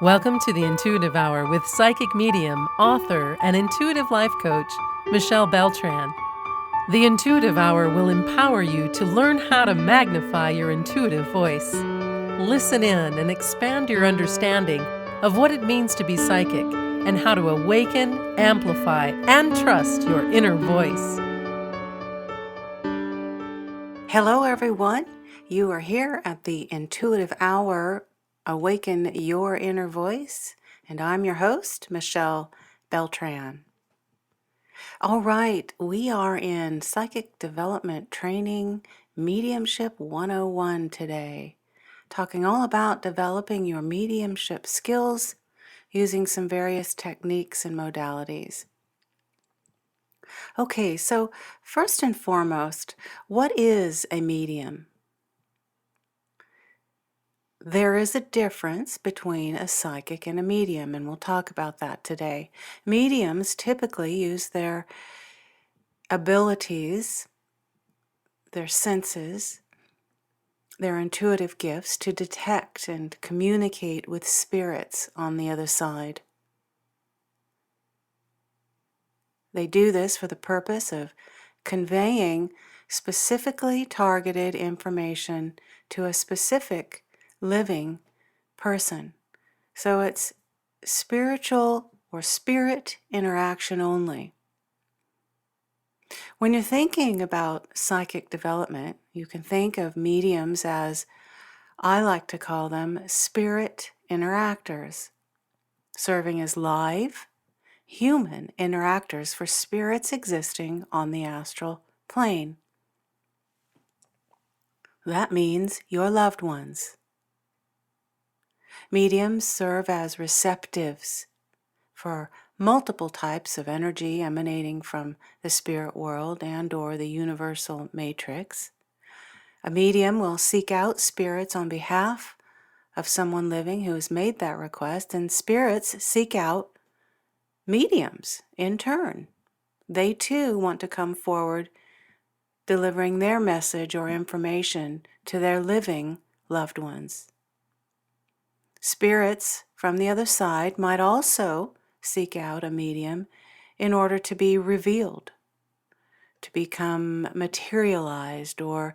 Welcome to the Intuitive Hour with psychic medium, author, and intuitive life coach, Michelle Beltran. The Intuitive Hour will empower you to learn how to magnify your intuitive voice. Listen in and expand your understanding of what it means to be psychic and how to awaken, amplify, and trust your inner voice. Hello, everyone. You are here at the Intuitive Hour, Awaken Your Inner Voice, and I'm your host, Michelle Beltran. All right, we are in Psychic Development Training Mediumship 101 today, talking all about developing your mediumship skills using some various techniques and modalities. Okay, so first and foremost, what is a medium? There is a difference between a psychic and a medium, and we'll talk about that today. Mediums typically use their abilities, their senses, their intuitive gifts to detect and communicate with spirits on the other side. They do this for the purpose of conveying specifically targeted information to a specific living person. So it's spiritual or spirit interaction only. When you're thinking about psychic development, you can think of mediums as, I like to call them, spirit interactors, serving as live, human interactors for spirits existing on the astral plane. That means your loved ones. Mediums serve as receptives for multiple types of energy emanating from the spirit world and or the universal matrix. A medium will seek out spirits on behalf of someone living who has made that request, and spirits seek out mediums in turn. They too want to come forward delivering their message or information to their living loved ones. Spirits from the other side might also seek out a medium in order to be revealed, to become materialized, or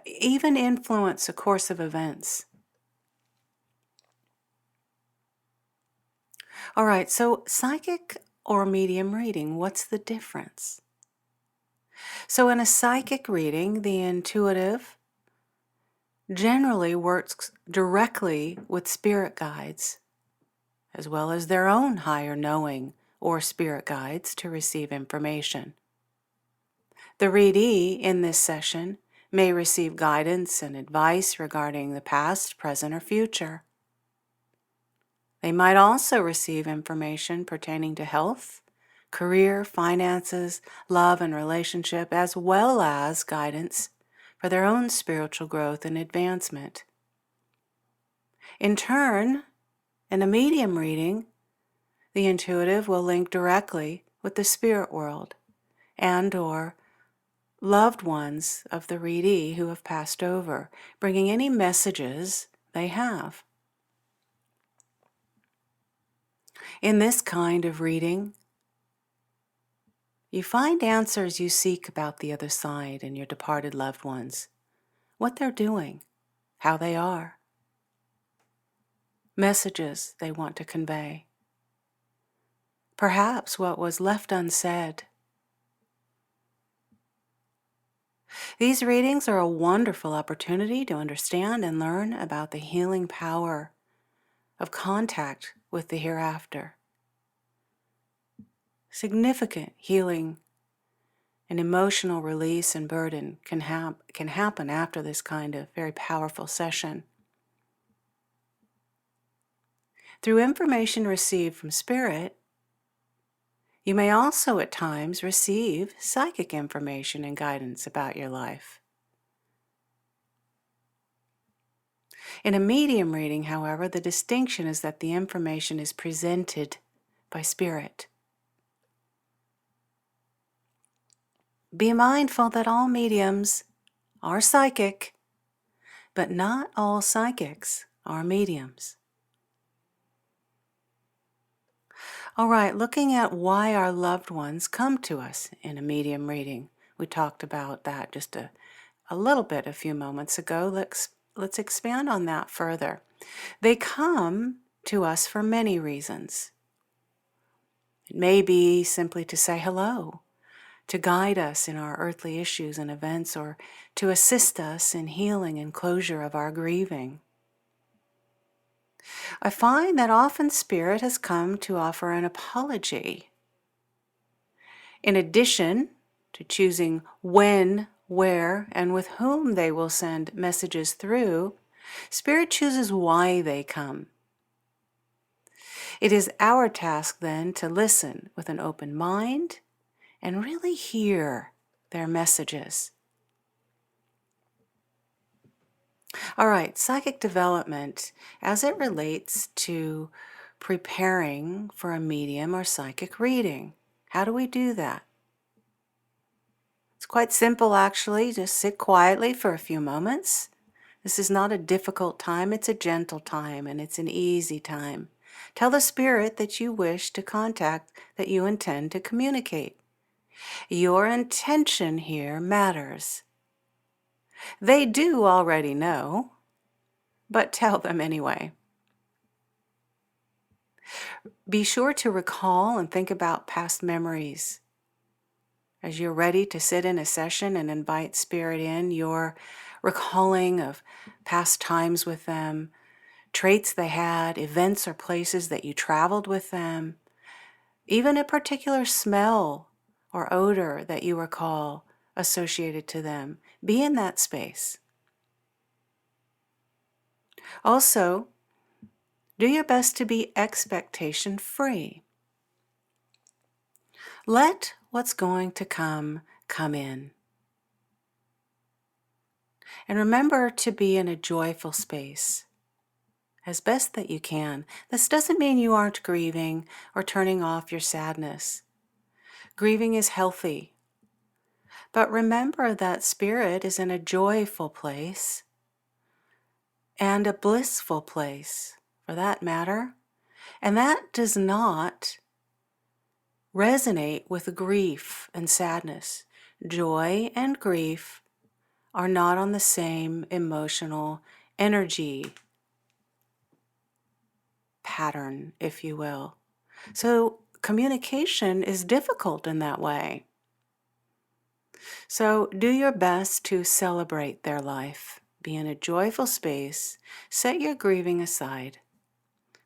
even influence a course of events. All right, so psychic or medium reading, what's the difference? So in a psychic reading, the intuitive generally works directly with spirit guides, as well as their own higher knowing or spirit guides to receive information. The readee in this session may receive guidance and advice regarding the past, present, or future. They might also receive information pertaining to health, career, finances, love, and relationship, as well as guidance for their own spiritual growth and advancement. In turn, in a medium reading, the intuitive will link directly with the spirit world and or loved ones of the readee who have passed over, bringing any messages they have. In this kind of reading, you find answers you seek about the other side and your departed loved ones, what they're doing, how they are, messages they want to convey, perhaps what was left unsaid. These readings are a wonderful opportunity to understand and learn about the healing power of contact with the hereafter. Significant healing and emotional release and burden can happen after this kind of very powerful session. Through information received from spirit, you may also at times receive psychic information and guidance about your life. In a medium reading, however, the distinction is that the information is presented by spirit. Be mindful that all mediums are psychic, but not all psychics are mediums. All right, looking at why our loved ones come to us in a medium reading. We talked about that just a little bit a few moments ago. Let's expand on that further. They come to us for many reasons. It may be simply to say hello, to guide us in our earthly issues and events, or to assist us in healing and closure of our grieving. I find that often Spirit has come to offer an apology. In addition to choosing when, where, and with whom they will send messages through, Spirit chooses why they come. It is our task then to listen with an open mind and really hear their messages. All right, psychic development as it relates to preparing for a medium or psychic reading. How do we do that? It's quite simple, actually. Just sit quietly for a few moments. This is not a difficult time, it's a gentle time, and it's an easy time. Tell the Spirit that you wish to contact, that you intend to communicate. Your intention here matters. They do already know, but tell them anyway. Be sure to recall and think about past memories. As you're ready to sit in a session and invite Spirit in, you're recalling of past times with them, traits they had, events or places that you traveled with them, even a particular smell or odor that you recall associated to them. Be in that space. Also, do your best to be expectation free. Let what's going to come in. And remember to be in a joyful space as best that you can. This doesn't mean you aren't grieving or turning off your sadness. Grieving is healthy. But remember that Spirit is in a joyful place and a blissful place, for that matter. And that does not resonate with grief and sadness. Joy and grief are not on the same emotional energy pattern, if you will. So communication is difficult in that way. So do your best to celebrate their life. Be in a joyful space. Set your grieving aside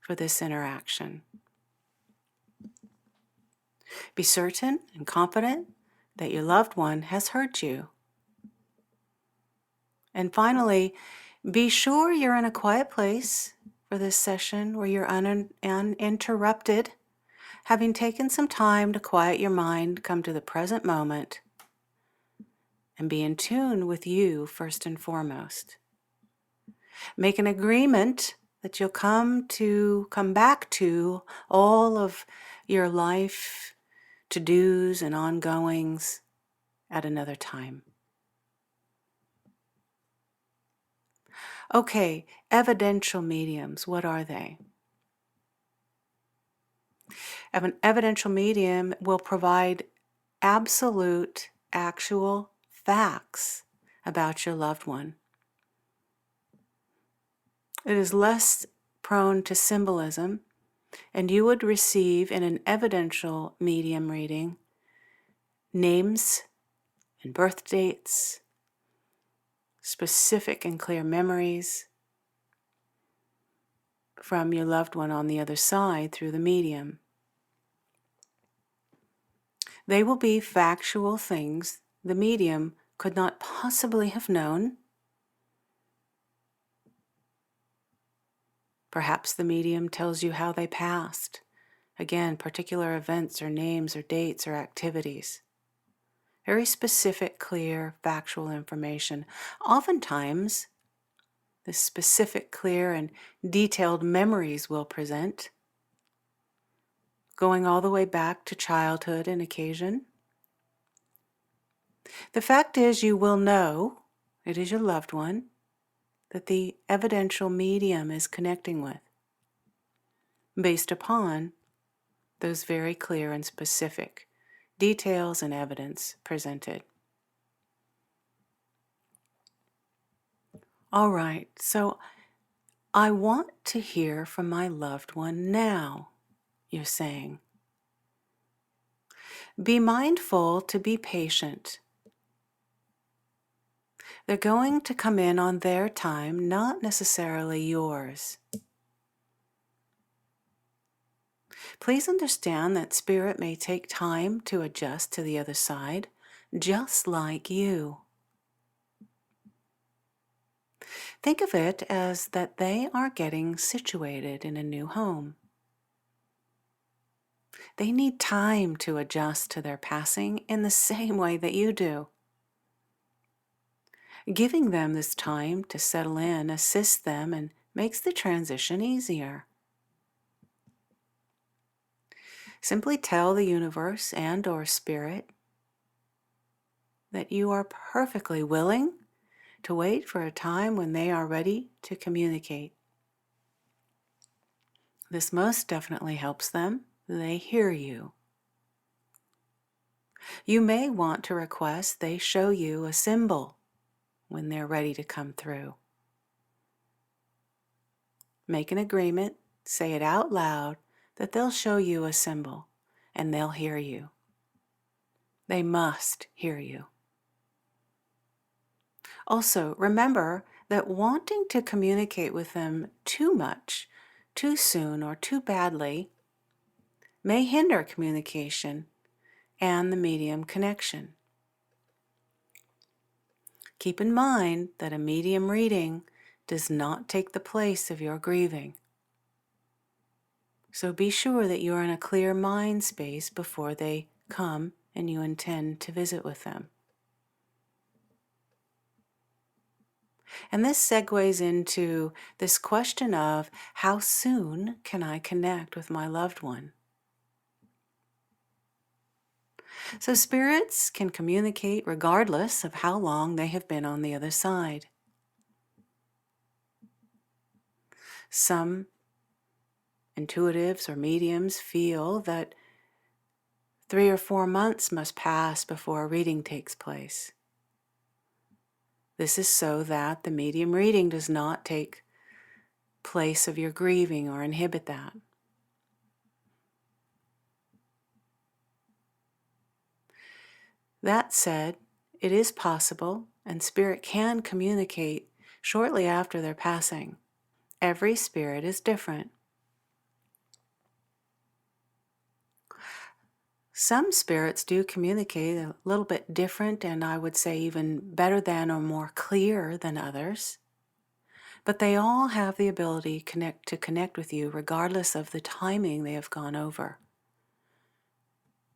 for this interaction. Be certain and confident that your loved one has heard you. And finally, be sure you're in a quiet place for this session where you're uninterrupted. Having taken some time to quiet your mind, come to the present moment and be in tune with you first and foremost. Make an agreement that you'll come back to all of your life to-dos and ongoings at another time. Okay, evidential mediums, what are they? An evidential medium will provide absolute, actual facts about your loved one. It is less prone to symbolism, and you would receive in an evidential medium reading names and birth dates, specific and clear memories from your loved one on the other side through the medium. They will be factual things the medium could not possibly have known. Perhaps the medium tells you how they passed. Again, particular events or names or dates or activities. Very specific, clear, factual information. Oftentimes, the specific, clear, and detailed memories will present, going all the way back to childhood on occasion. The fact is, you will know, it is your loved one, that the evidential medium is connecting with, based upon those very clear and specific details and evidence presented. All right, so I want to hear from my loved one now, you're saying. Be mindful to be patient. They're going to come in on their time, not necessarily yours. Please understand that Spirit may take time to adjust to the other side, just like you. Think of it as that they are getting situated in a new home. They need time to adjust to their passing in the same way that you do. Giving them this time to settle in assists them and makes the transition easier. Simply tell the universe and/or Spirit that you are perfectly willing to wait for a time when they are ready to communicate. This most definitely helps them. They hear you. You may want to request they show you a symbol when they're ready to come through. Make an agreement, say it out loud, that they'll show you a symbol and they'll hear you. They must hear you. Also, remember that wanting to communicate with them too much, too soon, or too badly may hinder communication and the medium connection. Keep in mind that a medium reading does not take the place of your grieving. So be sure that you're in a clear mind space before they come and you intend to visit with them. And this segues into this question of how soon can I connect with my loved one? So spirits can communicate regardless of how long they have been on the other side. Some intuitives or mediums feel that 3 or 4 months must pass before a reading takes place. This is so that the medium reading does not take place of your grieving or inhibit that. That said, it is possible, and Spirit can communicate shortly after their passing. Every spirit is different. Some spirits do communicate a little bit different, and I would say even better than or more clear than others. But they all have the ability to connect with you regardless of the timing they have gone over.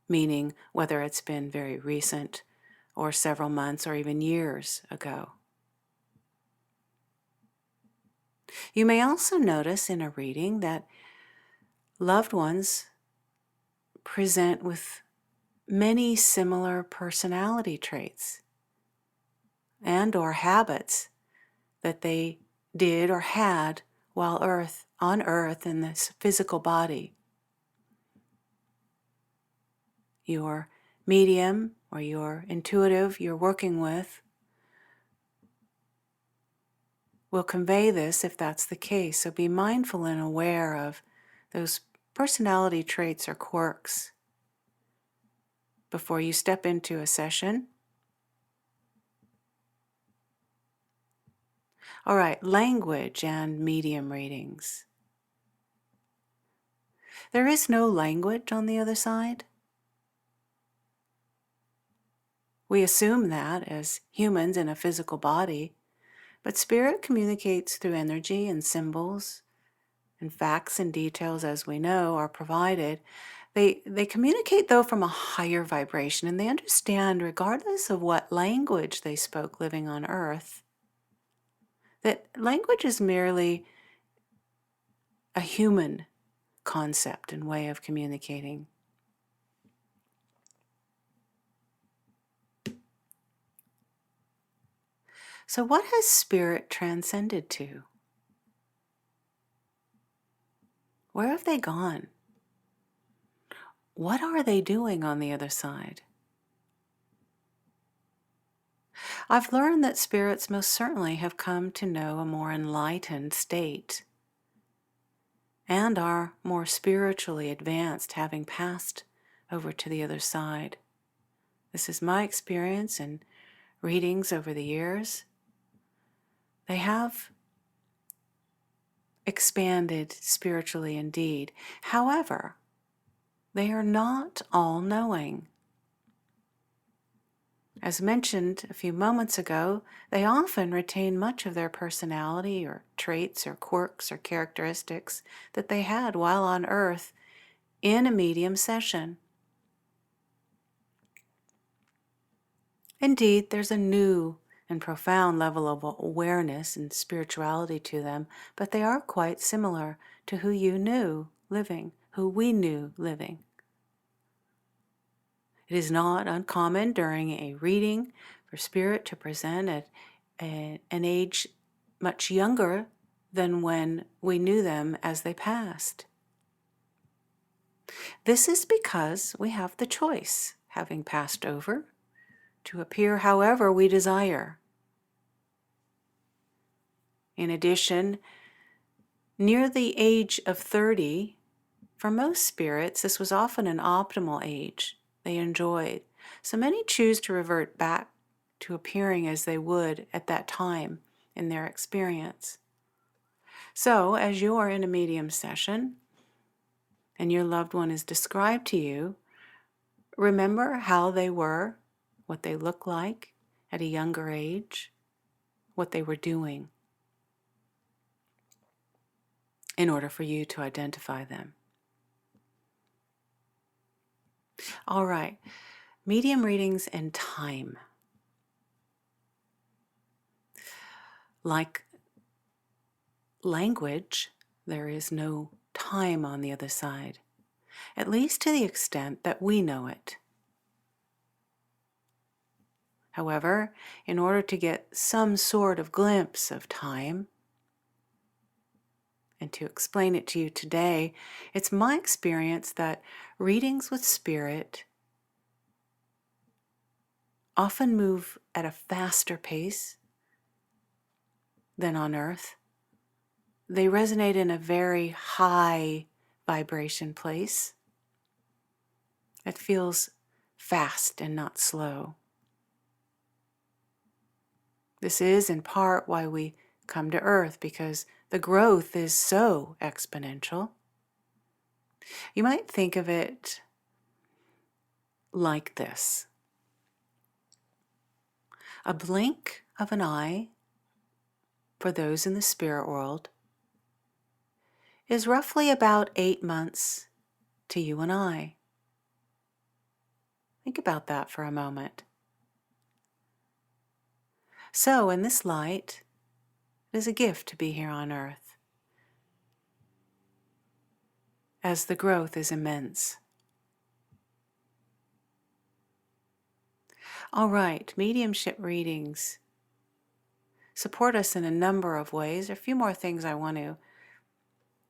Meaning whether it's been very recent or several months or even years ago. You may also notice in a reading that loved ones present with many similar personality traits and/or habits that they did or had while on Earth in this physical body. Your medium or your intuitive you're working with will convey this if that's the case. So be mindful and aware of those personality traits or quirks before you step into a session. All right, language and medium readings. There is no language on the other side. We assume that as humans in a physical body, but spirit communicates through energy and symbols, and facts and details, as we know, are provided. They communicate, though, from a higher vibration, and they understand, regardless of what language they spoke living on Earth, that language is merely a human concept and way of communicating. So what has spirit transcended to? Where have they gone? what are they doing on the other side? I've learned that spirits most certainly have come to know a more enlightened state and are more spiritually advanced, having passed over to the other side. This is my experience and readings over the years. They have expanded spiritually indeed. However, they are not all-knowing. As mentioned a few moments ago, they often retain much of their personality or traits or quirks or characteristics that they had while on Earth in a medium session. Indeed, there's a new and profound level of awareness and spirituality to them, but they are quite similar to who we knew living. It is not uncommon during a reading for spirit to present at an age much younger than when we knew them as they passed. This is because we have the choice, having passed over, to appear however we desire. In addition, near the age of 30, for most spirits, this was often an optimal age they enjoyed. So many choose to revert back to appearing as they would at that time in their experience. So, as you are in a medium session and your loved one is described to you, remember how they were, what they looked like at a younger age, what they were doing, in order for you to identify them. All right, medium readings and time. Like language, there is no time on the other side, at least to the extent that we know it. However, in order to get some sort of glimpse of time, and to explain it to you today, it's my experience that readings with spirit often move at a faster pace than on Earth. They resonate in a very high vibration place. It feels fast and not slow. This is in part why we come to Earth, because the growth is so exponential. You might think of it like this. A blink of an eye, for those in the spirit world, is roughly about 8 months to you and I. Think about that for a moment. So, in this light, it is a gift to be here on Earth, as the growth is immense. All right, mediumship readings support us in a number of ways. There are a few more things I want to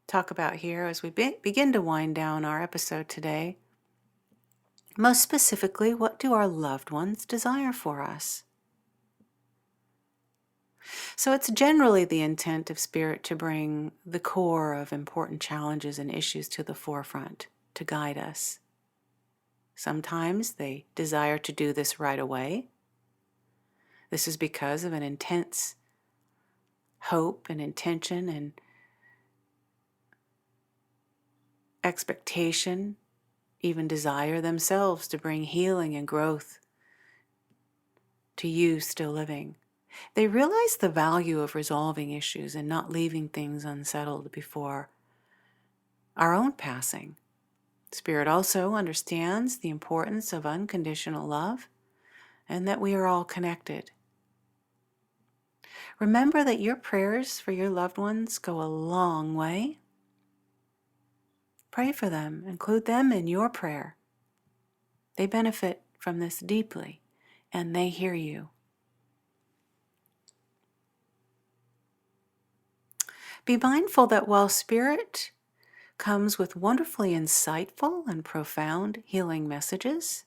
talk about here as we begin to wind down our episode today. Most specifically, what do our loved ones desire for us? So it's generally the intent of Spirit to bring the core of important challenges and issues to the forefront, to guide us. Sometimes they desire to do this right away. This is because of an intense hope and intention and expectation, even desire themselves to bring healing and growth to you still living. They realize the value of resolving issues and not leaving things unsettled before our own passing. Spirit also understands the importance of unconditional love and that we are all connected. Remember that your prayers for your loved ones go a long way. Pray for them, include them in your prayer. They benefit from this deeply, and they hear you. Be mindful that while Spirit comes with wonderfully insightful and profound healing messages.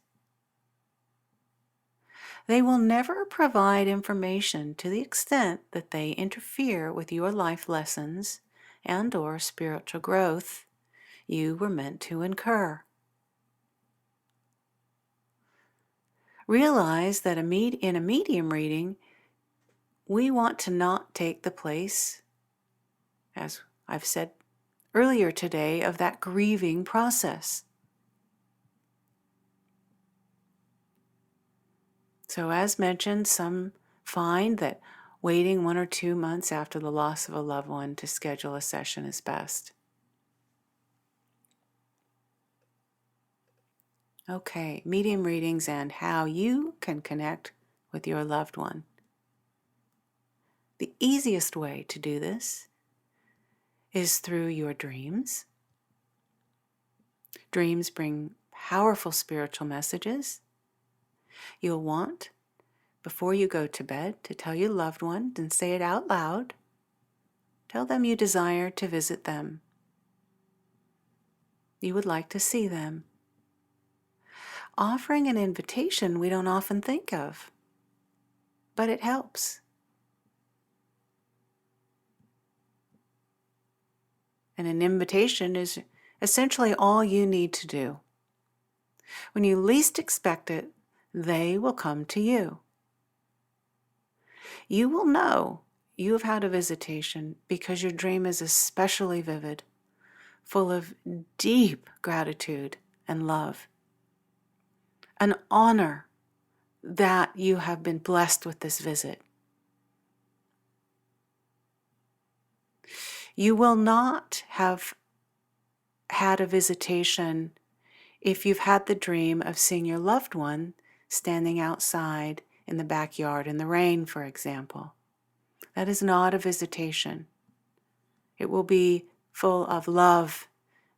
They will never provide information to the extent that they interfere with your life lessons and/or spiritual growth you were meant to incur. Realize that in a medium reading, we want to not take the place, as I've said earlier today, of that grieving process. So as mentioned, some find that waiting 1 or 2 months after the loss of a loved one to schedule a session is best. Okay, medium readings and how you can connect with your loved one. The easiest way to do this is through your dreams. Dreams bring powerful spiritual messages. You'll want, before you go to bed, to tell your loved one and say it out loud. Tell them you desire to visit them. You would like to see them. Offering an invitation we don't often think of, but it helps. And an invitation is essentially all you need to do. When you least expect it, they will come to you. You will know you have had a visitation because your dream is especially vivid, full of deep gratitude and love. An honor that you have been blessed with this visit. You will not have had a visitation if you've had the dream of seeing your loved one standing outside in the backyard in the rain, for example. That is not a visitation. It will be full of love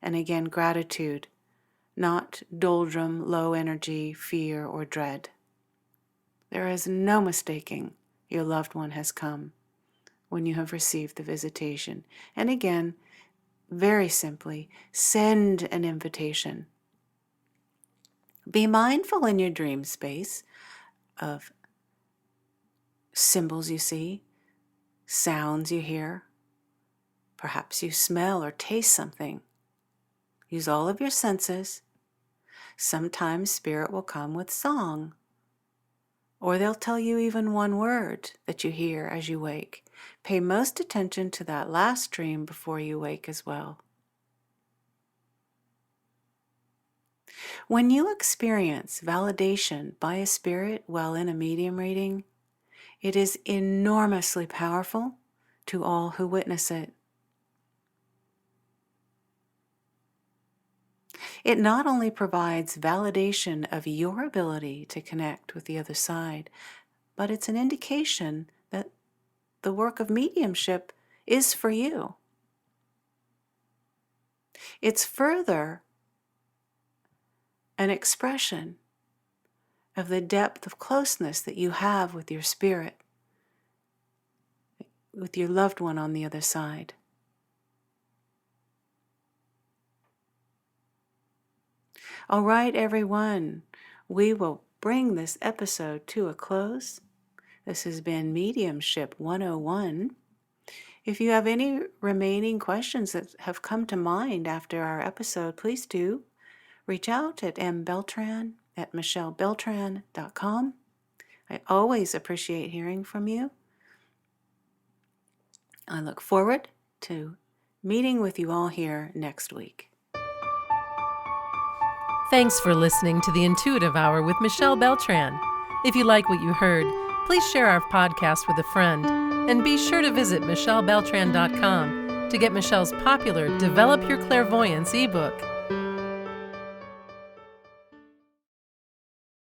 and, again, gratitude, not doldrum, low energy, fear, or dread. There is no mistaking your loved one has come when you have received the visitation. And again, very simply, send an invitation. Be mindful in your dream space of symbols you see, sounds you hear. Perhaps you smell or taste something. Use all of your senses. Sometimes spirit will come with song, or they'll tell you even one word that you hear as you wake. Pay most attention to that last dream before you wake as well. When you experience validation by a spirit while in a medium reading, it is enormously powerful to all who witness it. It not only provides validation of your ability to connect with the other side, but it's an indication that the work of mediumship is for you. It's further an expression of the depth of closeness that you have with your spirit, with your loved one on the other side. All right, everyone, we will bring this episode to a close. This has been Mediumship 101. If you have any remaining questions that have come to mind after our episode, please do reach out at mbeltran@michellebeltran.com. I always appreciate hearing from you. I look forward to meeting with you all here next week. Thanks for listening to the Intuitive Hour with Michelle Beltran. If you like what you heard, please share our podcast with a friend, and be sure to visit michellebeltran.com to get Michelle's popular Develop Your Clairvoyance ebook.